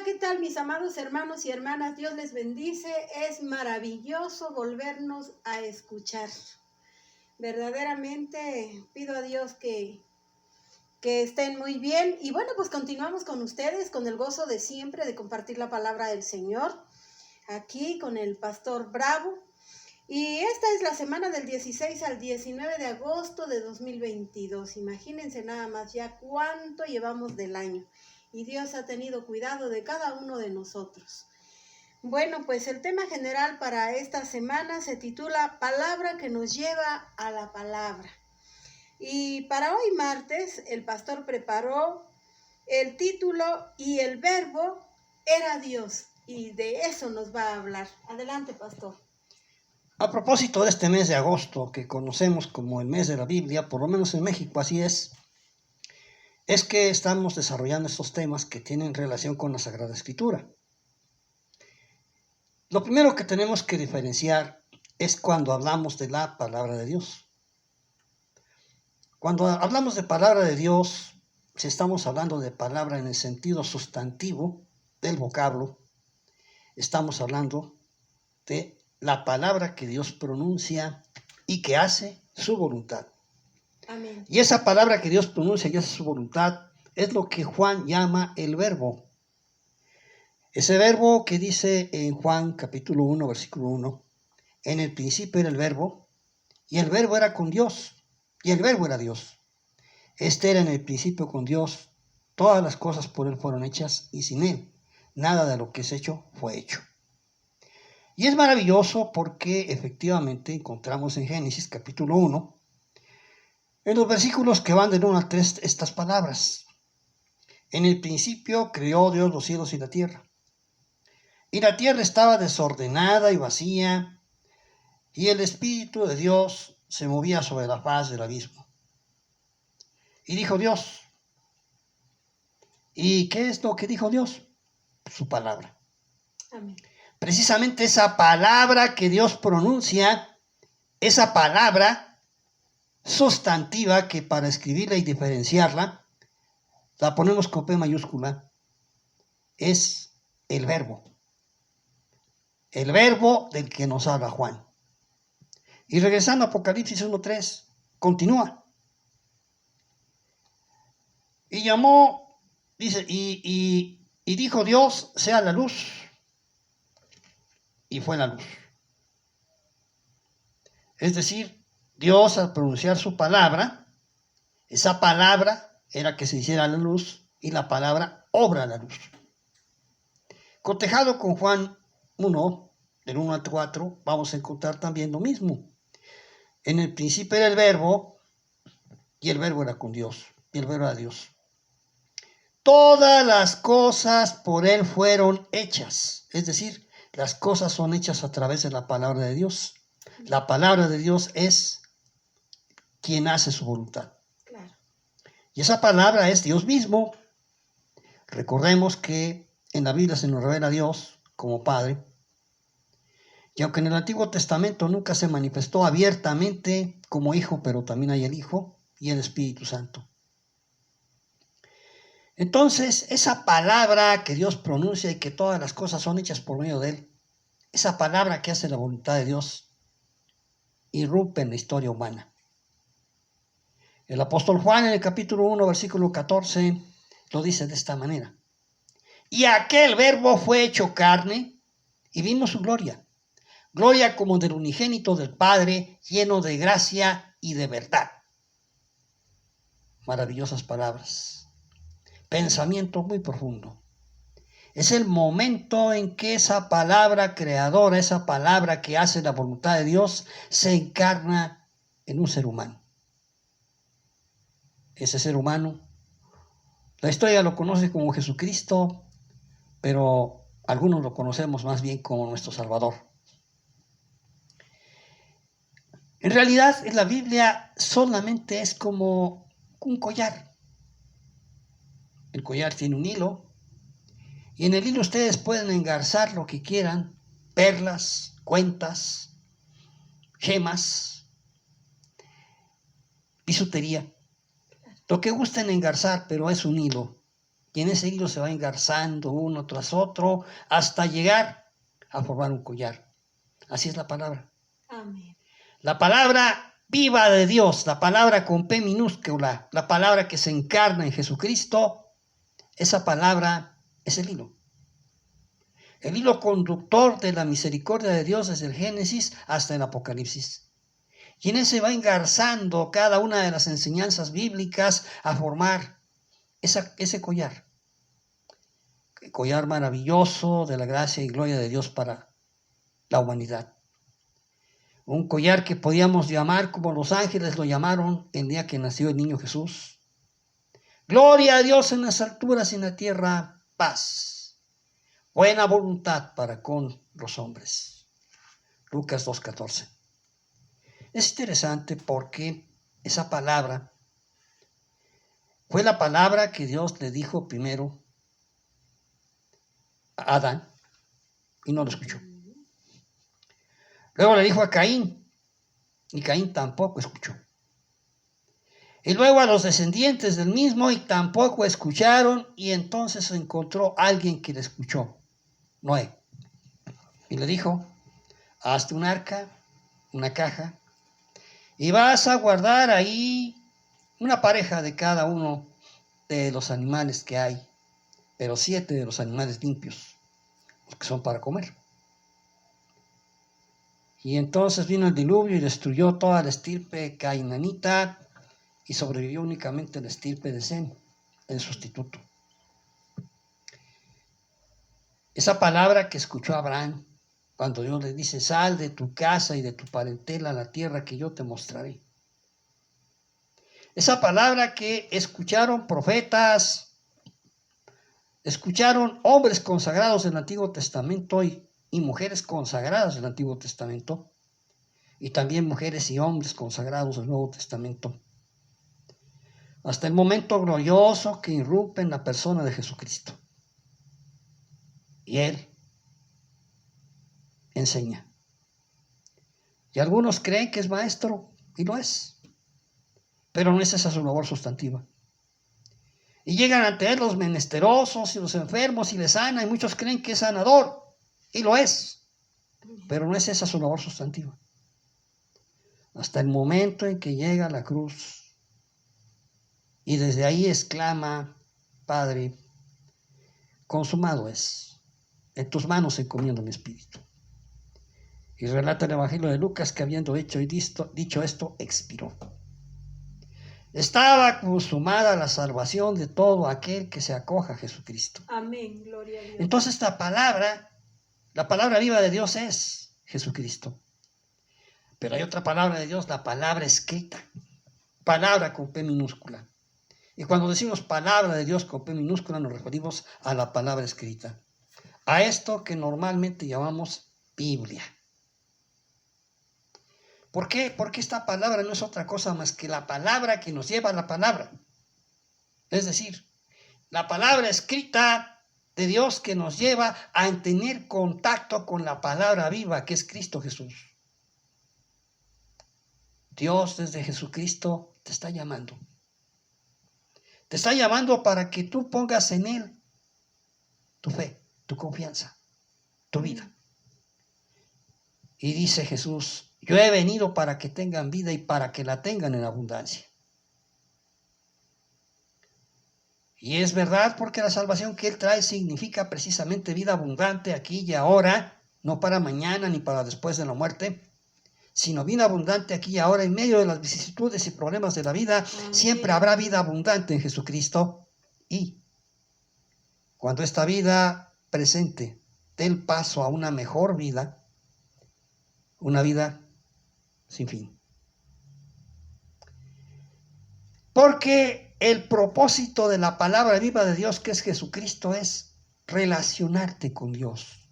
¿qué tal mis amados hermanos y hermanas? Dios les bendice. Es maravilloso volvernos a escuchar. Verdaderamente pido a Dios que estén muy bien. Y bueno, pues continuamos con ustedes, con el gozo de siempre de compartir la palabra del Señor, aquí con el Pastor Bravo. Y esta es la semana del 16 al 19 de agosto de 2022. Imagínense nada más ya cuánto llevamos del año. Y Dios ha tenido cuidado de cada uno de nosotros. Bueno, pues el tema general para esta semana se titula Palabra que nos lleva a la palabra. Y para hoy martes, el pastor preparó el título y el verbo era Dios. Y de eso nos va a hablar. Adelante, pastor. A propósito de este mes de agosto, que conocemos como el mes de la Biblia, por lo menos en México así es que estamos desarrollando estos temas que tienen relación con la Sagrada Escritura. Lo primero que tenemos que diferenciar es cuando hablamos de la palabra de Dios. Cuando hablamos de palabra de Dios, si estamos hablando de palabra en el sentido sustantivo del vocablo, estamos hablando de la palabra que Dios pronuncia y que hace su voluntad. Amén. Y esa palabra que Dios pronuncia y hace su voluntad es lo que Juan llama el verbo. Ese verbo que dice en Juan capítulo 1, versículo 1, en el principio era el verbo, y el verbo era con Dios, y el verbo era Dios. Este era en el principio con Dios, todas las cosas por él fueron hechas, y sin él nada de lo que es hecho fue hecho. Y es maravilloso porque efectivamente encontramos en Génesis capítulo 1, en los versículos que van del 1 al 3, estas palabras. En el principio creó Dios los cielos y la tierra. Y la tierra estaba desordenada y vacía, y el Espíritu de Dios se movía sobre la faz del abismo. Y dijo Dios. ¿Y qué es lo que dijo Dios? Su palabra. Amén. Precisamente esa palabra que Dios pronuncia, esa palabra sustantiva que para escribirla y diferenciarla, la ponemos con P mayúscula, es el verbo. El verbo del que nos habla Juan. Y regresando a Apocalipsis 1:3, continúa. Y llamó, dice, y dijo Dios, sea la luz. Y fue la luz. Es decir, Dios al pronunciar su palabra, esa palabra era que se hiciera la luz y la palabra obra la luz. Cotejado con Juan 1, del 1 al 4, vamos a encontrar también lo mismo. En el principio era el verbo, y el verbo era con Dios, y el verbo era Dios. Todas las cosas por él fueron hechas, es decir, las cosas son hechas a través de la palabra de Dios. La palabra de Dios es quien hace su voluntad. Claro. Y esa palabra es Dios mismo. Recordemos que en la Biblia se nos revela a Dios como Padre. Y aunque en el Antiguo Testamento nunca se manifestó abiertamente como Hijo, pero también hay el Hijo y el Espíritu Santo. Entonces, esa palabra que Dios pronuncia y que todas las cosas son hechas por medio de Él, esa palabra que hace la voluntad de Dios, irrumpe en la historia humana. El apóstol Juan en el capítulo 1, versículo 14, lo dice de esta manera. Y aquel verbo fue hecho carne y vimos su gloria. Gloria como del unigénito del Padre, lleno de gracia y de verdad. Maravillosas palabras. Pensamiento muy profundo. Es el momento en que esa palabra creadora, esa palabra que hace la voluntad de Dios, se encarna en un ser humano. Ese ser humano, la historia lo conoce como Jesucristo, pero algunos lo conocemos más bien como nuestro Salvador. En realidad, en la Biblia solamente es como un collar. El collar tiene un hilo, y en el hilo ustedes pueden engarzar lo que quieran, perlas, cuentas, gemas, bisutería, lo que gusten engarzar, pero es un hilo. y en ese hilo se va engarzando uno tras otro hasta llegar a formar un collar. Así es la palabra. Amén. La palabra viva de Dios, la palabra con P minúscula, la palabra que se encarna en Jesucristo, esa palabra es el hilo. El hilo conductor de la misericordia de Dios desde el Génesis hasta el Apocalipsis. Y en ese va engarzando cada una de las enseñanzas bíblicas a formar ese collar. El collar maravilloso de la gracia y gloria de Dios para la humanidad. Un collar que podíamos llamar como los ángeles lo llamaron el día que nació el niño Jesús. Gloria a Dios en las alturas y en la tierra, paz. Buena voluntad para con los hombres. Lucas 2:14. Es interesante porque esa palabra fue la palabra que Dios le dijo primero a Adán y no lo escuchó. Luego le dijo a Caín y Caín tampoco escuchó. Y luego a los descendientes del mismo y tampoco escucharon, y entonces encontró alguien que le escuchó, Noé. Y le dijo, hazte un arca, una caja, y vas a guardar ahí una pareja de cada uno de los animales que hay, pero 7 de los animales limpios, los que son para comer. Y entonces vino el diluvio y destruyó toda la estirpe cainanita, y sobrevivió únicamente la estirpe de Sem, el sustituto. Esa palabra que escuchó Abraham cuando Dios le dice, sal de tu casa y de tu parentela a la tierra que yo te mostraré. Esa palabra que escucharon profetas, escucharon hombres consagrados del Antiguo Testamento y mujeres consagradas del Antiguo Testamento, y también mujeres y hombres consagrados del Nuevo Testamento, hasta el momento glorioso que irrumpe en la persona de Jesucristo. Y Él enseña. Y algunos creen que es maestro, y lo es, pero no es esa su labor sustantiva. Y llegan ante Él los menesterosos y los enfermos y les sana, y muchos creen que es sanador, y lo es, pero no es esa su labor sustantiva. Hasta el momento en que llega a la cruz, y desde ahí exclama, Padre, consumado es, en tus manos encomiendo mi espíritu. Y relata el Evangelio de Lucas que habiendo hecho y dicho esto, expiró. Estaba consumada la salvación de todo aquel que se acoja a Jesucristo. Amén, gloria a Dios. Entonces esta palabra, la palabra viva de Dios es Jesucristo. Pero hay otra palabra de Dios, la palabra escrita, palabra con P minúscula. Y cuando decimos palabra de Dios con P minúscula nos referimos a la palabra escrita, a esto que normalmente llamamos Biblia. ¿Por qué? Porque esta palabra no es otra cosa más que la palabra que nos lleva a la palabra. Es decir, la palabra escrita de Dios que nos lleva a tener contacto con la palabra viva que es Cristo Jesús. Dios desde Jesucristo te está llamando. Te está llamando para que tú pongas en Él tu fe, tu confianza, tu vida. Y dice Jesús, yo he venido para que tengan vida y para que la tengan en abundancia. Y es verdad porque la salvación que Él trae significa precisamente vida abundante aquí y ahora, no para mañana ni para después de la muerte, sino vida abundante aquí y ahora en medio de las vicisitudes y problemas de la vida. Amén. Siempre habrá vida abundante en Jesucristo. Y cuando esta vida presente dé el paso a una mejor vida, una vida sin fin. Porque el propósito de la palabra viva de Dios, que es Jesucristo, es relacionarte con Dios.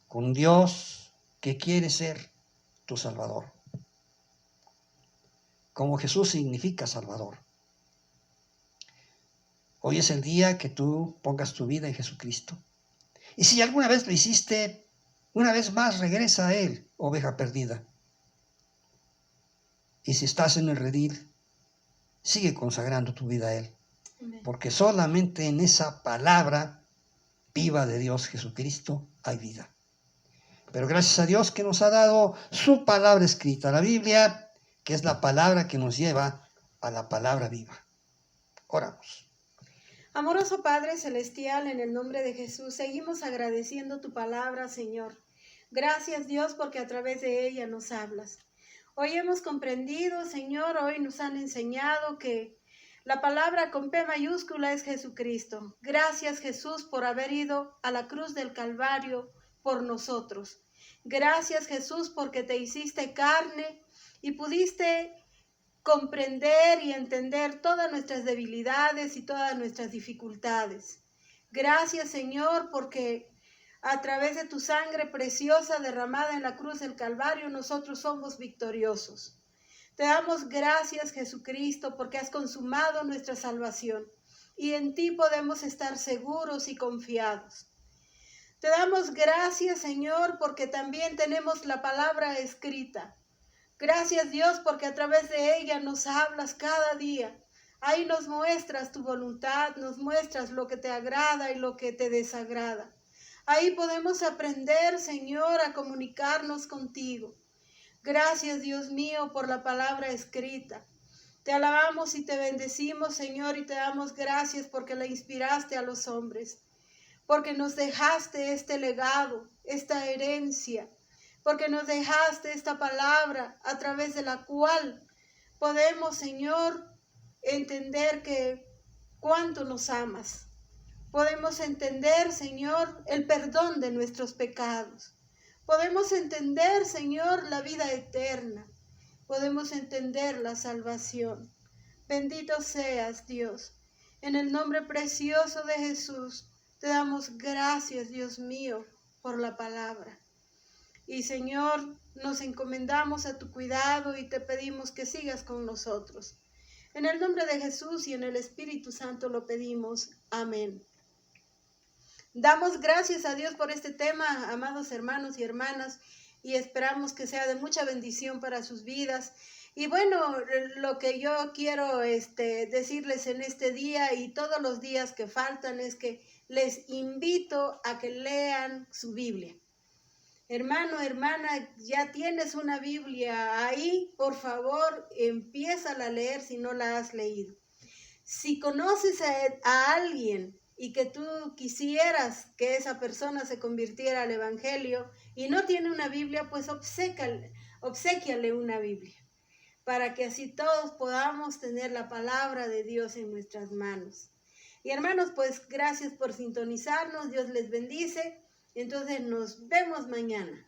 Con Dios que quiere ser tu Salvador. Como Jesús significa Salvador. Hoy es el día que tú pongas tu vida en Jesucristo. Y si alguna vez lo hiciste, una vez más regresa a Él, oveja perdida. Y si estás en el redil, sigue consagrando tu vida a Él. porque solamente en esa palabra viva de Dios Jesucristo hay vida. Pero gracias a Dios que nos ha dado su palabra escrita, la Biblia, que es la palabra que nos lleva a la palabra viva. Oramos. Amoroso Padre Celestial, en el nombre de Jesús, seguimos agradeciendo tu palabra, Señor. Gracias, Dios, porque a través de ella nos hablas. Hoy hemos comprendido, Señor, hoy nos han enseñado que la palabra con P mayúscula es Jesucristo. Gracias, Jesús, por haber ido a la cruz del Calvario por nosotros. Gracias, Jesús, porque te hiciste carne y pudiste comprender y entender todas nuestras debilidades y todas nuestras dificultades. Gracias, Señor, porque a través de tu sangre preciosa derramada en la cruz del Calvario, nosotros somos victoriosos. Te damos gracias, Jesucristo, porque has consumado nuestra salvación y en ti podemos estar seguros y confiados. Te damos gracias, Señor, porque también tenemos la palabra escrita. Gracias, Dios, porque a través de ella nos hablas cada día. Ahí nos muestras tu voluntad, nos muestras lo que te agrada y lo que te desagrada. Ahí podemos aprender, Señor, a comunicarnos contigo. Gracias, Dios mío, por la palabra escrita. Te alabamos y te bendecimos, Señor, y te damos gracias porque la inspiraste a los hombres, porque nos dejaste este legado, esta herencia, porque nos dejaste esta palabra a través de la cual podemos, Señor, entender que cuánto nos amas. Podemos entender, Señor, el perdón de nuestros pecados. Podemos entender, Señor, la vida eterna. Podemos entender la salvación. Bendito seas, Dios. En el nombre precioso de Jesús, te damos gracias, Dios mío, por la palabra. Y, Señor, nos encomendamos a tu cuidado y te pedimos que sigas con nosotros. En el nombre de Jesús y en el Espíritu Santo lo pedimos. Amén. Damos gracias a Dios por este tema, amados hermanos y hermanas, y esperamos que sea de mucha bendición para sus vidas. Y bueno, lo que yo quiero decirles en este día y todos los días que faltan es que les invito a que lean su Biblia. Hermano, hermana, ya tienes una Biblia ahí, por favor, empiézala a leer si no la has leído. Si conoces a alguien y que tú quisieras que esa persona se convirtiera al Evangelio y no tiene una Biblia, pues obséquiale una Biblia, para que así todos podamos tener la palabra de Dios en nuestras manos. Y hermanos, pues gracias por sintonizarnos, Dios les bendice, entonces nos vemos mañana.